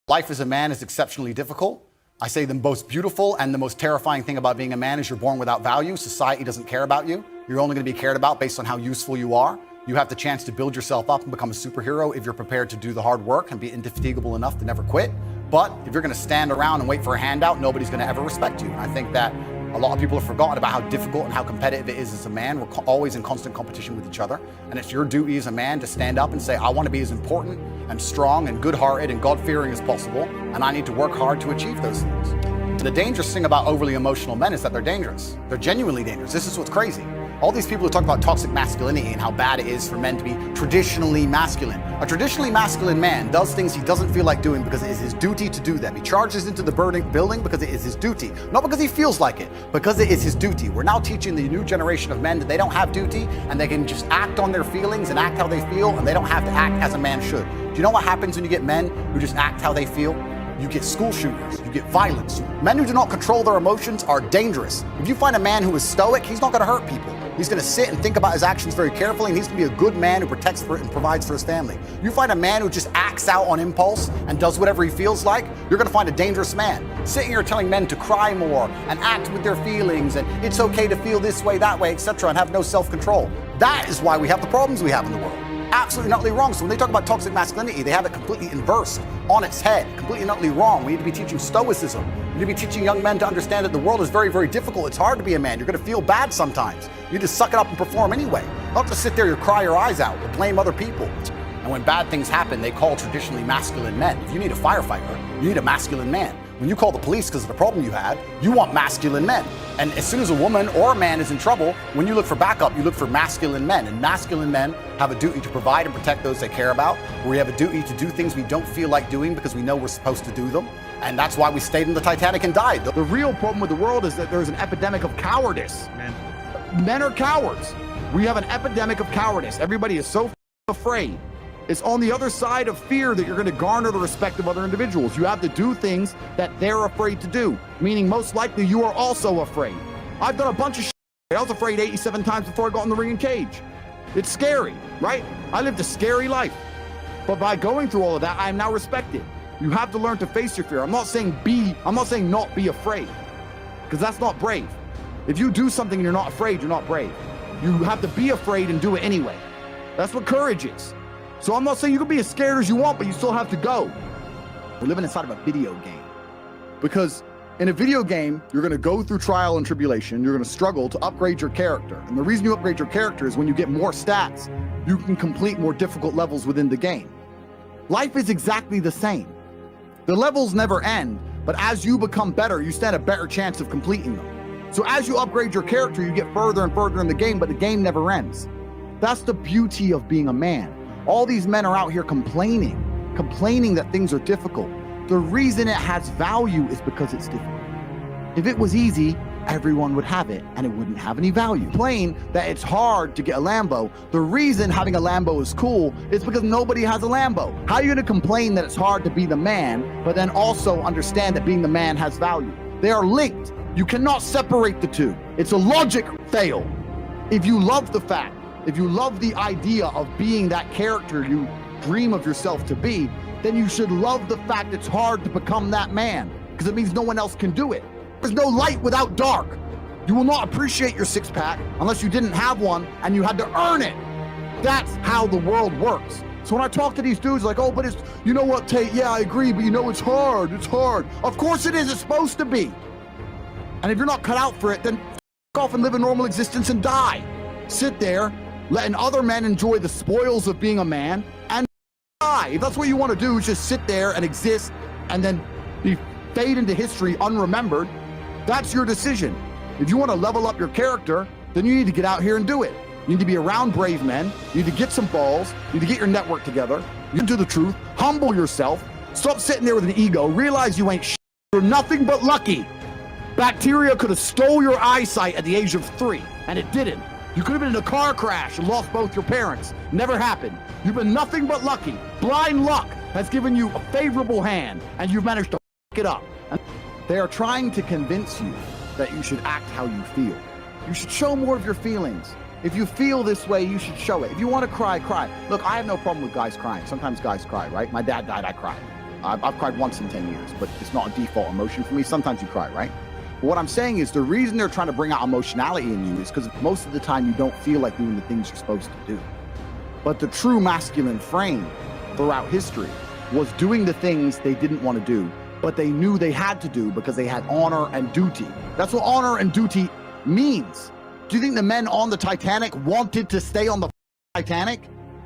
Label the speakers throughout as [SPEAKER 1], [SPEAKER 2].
[SPEAKER 1] Life as a man is exceptionally difficult. I say the most beautiful and the most terrifying thing about being a man is you're born without value. Society doesn't care about you. You're only going to be cared about based on how useful you are. You have the chance to build yourself up and become a superhero if you're prepared to do the hard work and be indefatigable enough to never quit. But if you're going to stand around and wait for a handout, nobody's going to ever respect you. And I think that a lot of people have forgotten about how difficult and how competitive it is as a man. We're always in constant competition with each other. And it's your duty as a man to stand up and say, I want to be as important and strong and good-hearted and God-fearing as possible. And I need to work hard to achieve those things. And the dangerous thing about overly emotional men is that they're dangerous. They're genuinely dangerous. This is what's crazy. All these people who talk about toxic masculinity and how bad it is for men to be traditionally masculine. A traditionally masculine man does things he doesn't feel like doing because it is his duty to do them. He charges into the building because it is his duty. Not because he feels like it, because it is his duty. We're now teaching the new generation of men that they don't have duty and they can just act on their feelings and act how they feel, and they don't have to act as a man should. Do you know what happens when you get men who just act how they feel? You get school shooters, you get violence. Men who do not control their emotions are dangerous. If you find a man who is stoic, he's not going to hurt people. He's going to sit and think about his actions very carefully, and he's going to be a good man who protects for it and provides for his family. You find a man who just acts out on impulse and does whatever he feels like, you're going to find a dangerous man. Sitting here telling men to cry more and act with their feelings and it's okay to feel this way, that way, etc., and have no self-control. That is why we have the problems we have in the world. Absolutely and utterly wrong. So when they talk about toxic masculinity, they have it completely inversed on its head, completely and utterly wrong. We need to be teaching stoicism. We need to be teaching young men to understand that the world is very, very difficult. It's hard to be a man. You're going to feel bad sometimes. You need to suck it up and perform anyway. Not to sit there and cry your eyes out or blame other people. And when bad things happen, they call traditionally masculine men. If you need a firefighter, you need a masculine man. When you call the police because of the problem you had, you want masculine men. And as soon as a woman or a man is in trouble, when you look for backup, you look for masculine men. And masculine men have a duty to provide and protect those they care about. We have a duty to do things we don't feel like doing because we know we're supposed to do them. And that's why we stayed in the Titanic and died.
[SPEAKER 2] The real problem with the world is that there's an epidemic of cowardice. Men are cowards. We have an epidemic of cowardice. Everybody is so afraid. It's on the other side of fear that you're going to garner the respect of other individuals. You have to do things that they're afraid to do, meaning most likely you are also afraid. I've done a bunch of shit. I was afraid 87 times before I got in the ring and cage. It's scary, right? I lived a scary life. But by going through all of that, I am now respected. You have to learn to face your fear. I'm not saying not be afraid, because that's not brave. If you do something and you're not afraid, you're not brave. You have to be afraid and do it anyway. That's what courage is. So I'm not saying you can be as scared as you want, but you still have to go. We're living inside of a video game. Because in a video game, you're going to go through trial and tribulation. You're going to struggle to upgrade your character. And the reason you upgrade your character is when you get more stats, you can complete more difficult levels within the game. Life is exactly the same. The levels never end, but as you become better, you stand a better chance of completing them. So as you upgrade your character, you get further and further in the game, but the game never ends. That's the beauty of being a man. All these men are out here complaining that things are difficult. The reason it has value is because it's difficult. If it was easy, everyone would have it and it wouldn't have any value. Complain that it's hard to get a Lambo. The reason having a Lambo is cool is because nobody has a Lambo. How are you gonna complain that it's hard to be the man, but then also understand that being the man has value? They are linked. You cannot separate the two. It's a logic fail. If you love the fact, if you love the idea of being that character you dream of yourself to be, then you should love the fact it's hard to become that man, because it means no one else can do it. There's no light without dark. You will not appreciate your six-pack unless you didn't have one and you had to earn it. That's how the world works. So when I talk to these dudes like, oh, but it's, you know what, Tate, yeah, I agree, but you know, it's hard. Of course it is, it's supposed to be. And if you're not cut out for it, then f off and live a normal existence and die. Sit there, letting other men enjoy the spoils of being a man and die. If that's what you want to do, is just sit there and exist and then fade into history unremembered. That's your decision. If you want to level up your character, then you need to get out here and do it. You need to be around brave men. You need to get some balls. You need to get your network together. You do the truth. Humble yourself. Stop sitting there with an ego. Realize you ain't shit. You're nothing but lucky. Bacteria could have stole your eyesight at the age of 3, and it didn't. You could have been in a car crash and lost both your parents. Never happened. You've been nothing but lucky. Blind luck has given you a favorable hand, and you've managed to f it up. And they are trying to convince you that you should act how you feel. You should show more of your feelings. If you feel this way, you should show it. If you want to cry, cry. Look, I have no problem with guys crying. Sometimes guys cry, right? My dad died, I cried. I've cried once in 10 years, but it's not a default emotion for me. Sometimes you cry, right? But what I'm saying is the reason they're trying to bring out emotionality in you is because most of the time you don't feel like doing the things you're supposed to do. But the true masculine frame throughout history was doing the things they didn't want to do, but they knew they had to do because they had honor and duty. That's what honor and duty means. Do you think the men on the Titanic wanted to stay on the Titanic?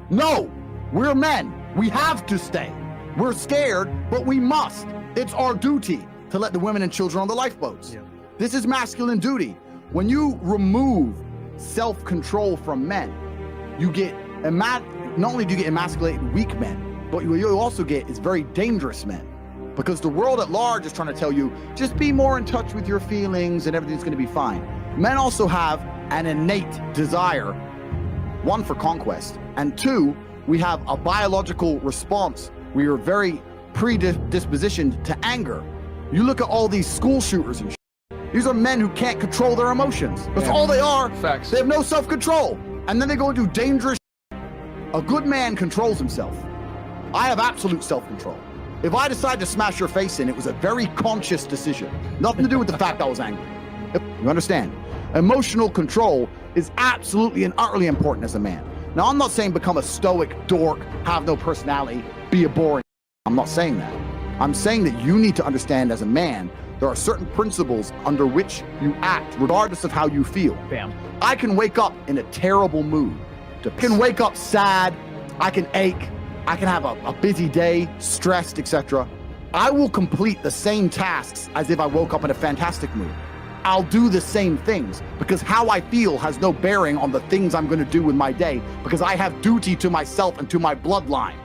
[SPEAKER 2] No, we're men. We have to stay. We're scared, but we must. It's our duty to let the women and children on the lifeboats. Yeah. This is masculine duty. When you remove self-control from men, you get, not only do you get emasculated weak men, but what you also get is very dangerous men. Because the world at large is trying to tell you, just be more in touch with your feelings and everything's gonna be fine. Men also have an innate desire, one, for conquest, and two, we have a biological response. We are very predispositioned to anger. You look at all these school shooters and shit. These are men who can't control their emotions. That's all they are.
[SPEAKER 3] Facts.
[SPEAKER 2] They have no self-control. And then they go and do dangerous shit. A good man controls himself. I have absolute self-control. If I decide to smash your face in, it was a very conscious decision. Nothing to do with the fact I was angry. You understand? Emotional control is absolutely and utterly important as a man. Now, I'm not saying become a stoic dork, have no personality, be a boring. I'm not saying that. I'm saying that you need to understand as a man, there are certain principles under which you act, regardless of how you feel.
[SPEAKER 3] Bam.
[SPEAKER 2] I can wake up in a terrible mood. I can wake up sad, I can ache, I can have a busy day, stressed, etc. I will complete the same tasks as if I woke up in a fantastic mood. I'll do the same things because how I feel has no bearing on the things I'm going to do with my day because I have duty to myself and to my bloodline.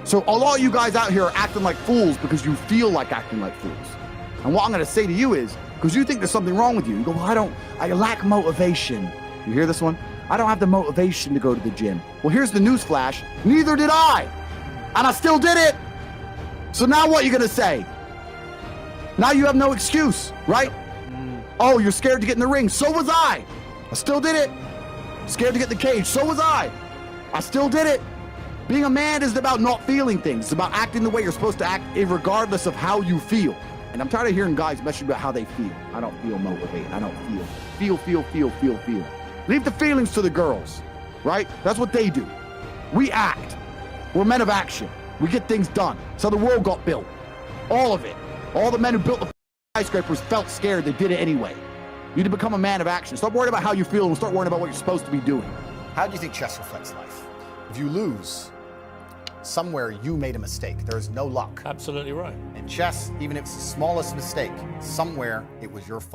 [SPEAKER 2] So a lot of you guys out here are acting like fools because you feel like acting like fools. And what I'm going to say to you is, because you think there's something wrong with you, you go, well, I lack motivation. You hear this one? I don't have the motivation to go to the gym. Well, here's the news flash. Neither did I. And I still did it. So now what are you going to say? Now you have no excuse, right? Oh, you're scared to get in the ring. So was I. I still did it. Scared to get in the cage. So was I. I still did it. Being a man isn't about not feeling things. It's about acting the way you're supposed to act regardless of how you feel. And I'm tired of hearing guys message about how they feel. I don't feel motivated. I don't feel. Feel. Leave the feelings to the girls, right? That's what they do. We act. We're men of action. We get things done. That's how the world got built. All of it. All the men who built the skyscrapers felt scared. They did it anyway. You need to become a man of action. Stop worrying about how you feel and start worrying about what you're supposed to be doing.
[SPEAKER 1] How do you think chess reflects life? If you lose, somewhere you made a mistake. There is no luck.
[SPEAKER 4] Absolutely right.
[SPEAKER 1] In chess, even if it's the smallest mistake, somewhere it was your fault.